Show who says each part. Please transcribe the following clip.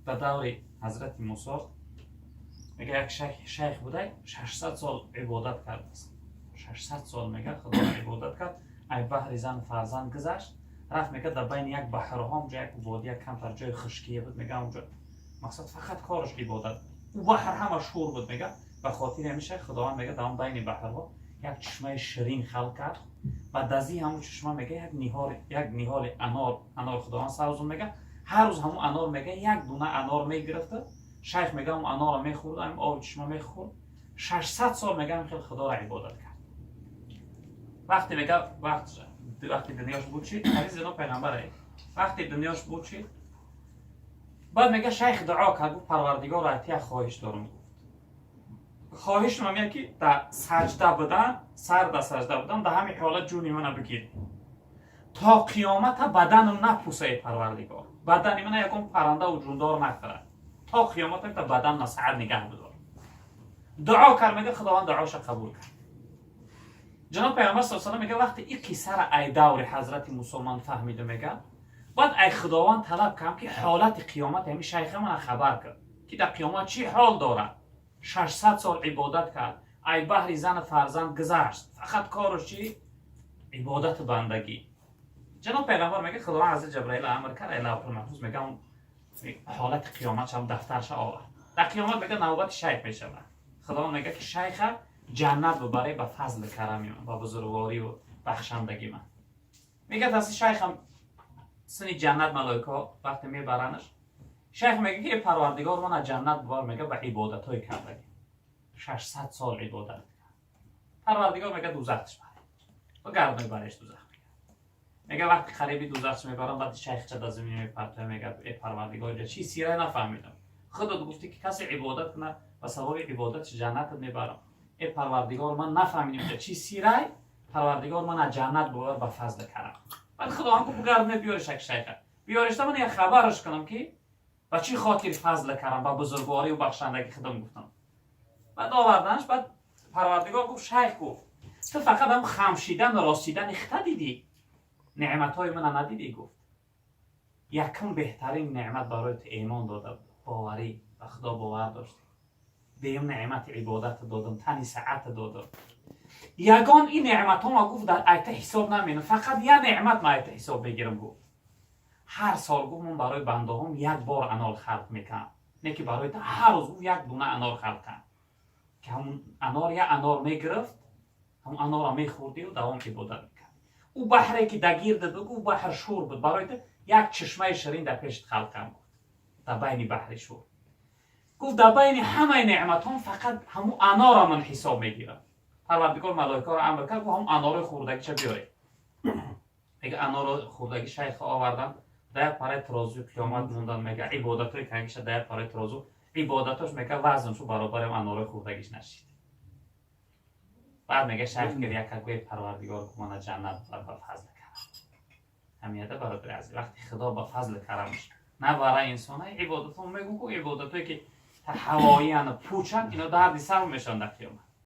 Speaker 1: به دور حضرت موسی میگه یک شیخ بوده 600 سال عبادت کرد است. 600 سال میگه خدا عبادت کرد. ای بحر زن فرزند گذشت رفت میگه در بین یک بحرها اونجا یک وادی کمتر جای خشکی بود میگه اونجا مقصد فقط کارش عبادت. او بحر همه شور بود میگه به خاطر همیشه خداوند میگه در بین بحرها یک چشمه شیرین خلق کرد. بعد از این همون چشمه میگه یک نهال انار خداوند سوزون میگه هر روز همون انار میگه یک دونه انار میگرفته. شیخ میگه اون انار رو میخورد هم آب چشمه میخورد 600 سال میگه خیلی خدا را عبادت کرد. وقتی میگه وقتی دنیاش بود چی حدیث جناب پیغمبره وقتی دنیاش بود چی بعد میگه شیخ دعا کرد گفت پروردگار ایتی خواهش دارم خواهش میگه که در سجده بودن سر در سجده بودن در همین حالت جونی منو بگیر تا قیامت بدنم نپوسه پروردگار بدن من یکم پرنده و جوندار نکنه تا قیامت تا بدن نسعد نگه بدار دعا کرد میگه خداوند دعاش قبول کرد. جناب پیامبر صلی الله علیه و میگه وقتی این قصه را ای دور حضرت مسلمان فهمیده میگه بعد ای خداوند طلب کردم که حالت قیامت همین شیخ من خبر کرد که در قیامت چی حال داره 600 سال عبادت کرد ای بحر زن فرزند گذشت فقط کارش چی عبادت بندگی. جناب پیغمبر میگه خداوند از جبرائیل امر کرد الی لوح المحفوظ میگه حالت قیامت هم دفترش آورد در قیامت میگه نوبت شیخ میشه خداوند میگه که شیخ جنت ببره به فضل کرمی من با بزرگواری و بخشندگی من میگه دست شیخ هم سنی جنت ملائکه وقتی میبرنش شیخ میگه که پروردگار من از جنت ببر میگه به عبادت های کردگی 600 سال عبادت کرد پروردگار میگه دوزخش بره و گرد میبرش دوزخ میگه وقتی قریبی دوزخش میبرم بعد شیخ چه از زمین میپرته میگه ای پروردگار چی سیره نفهمیدم خودت گفتی که کسی عبادت کنه و ثواب عبادت جنت میبرم ای پروردگار من نفهمیدم چی سیره پروردگار من از جنت ببر به فضل کرم بعد خداوند گفت گرد بیارش شیخ بیارش من یه خبرش کنم که با چی خاطر فضل کرم با بزرگواری و بخشندگی خدام گفتم بعد آوردنش بعد پروردگار گفت شیخ گفت تو فقط هم خمشیدن و راستیدن اخته دیدی نعمت های من ندیدی گفت یکم بهترین نعمت برای تو ایمان داده باوری و خدا باور داشتی دیم نعمت عبادت دادم تنی ساعت دادم یگان این نعمت ها ما گفت در ایت حساب نمینه فقط یه نعمت ما ایت حساب بگیرم گفت هر سال گفت من برای بنده هم یک بار انار خلق میکنم نه که برای هر روز یک دونه انار خلق کنم که همون انار یا انار میگرفت همون انار رو میخوردی و دوام عبادت میکرد او بحری که دگیر داد او بحر شور بود برای یک چشمه شیرین در پیشت خلق کنم گفت در بین بحر شور گفت در بین همه نعمت هم فقط همون انار رو من حساب میگیرم پروردگار ملائکه رو امر کرد و هم انار خوردگی چه بیاری میگه انار خوردگی شیخ آوردن در پاره ترازو قیامت موندن میگه عبادتای کنگش در پاره ترازو عبادتاش میگه وزنشو برابر انار خوردگیش نشید بعد میگه شیخ که یک کگوی پروردگار که من جنت بر به فضل کرم همیته برادر عزیز وقتی خدا با فضل کرمش نه برای انسان عبادت هم میگو که عبادتایی که هوایی ان پوچن اینا درد سر میشن در قیامت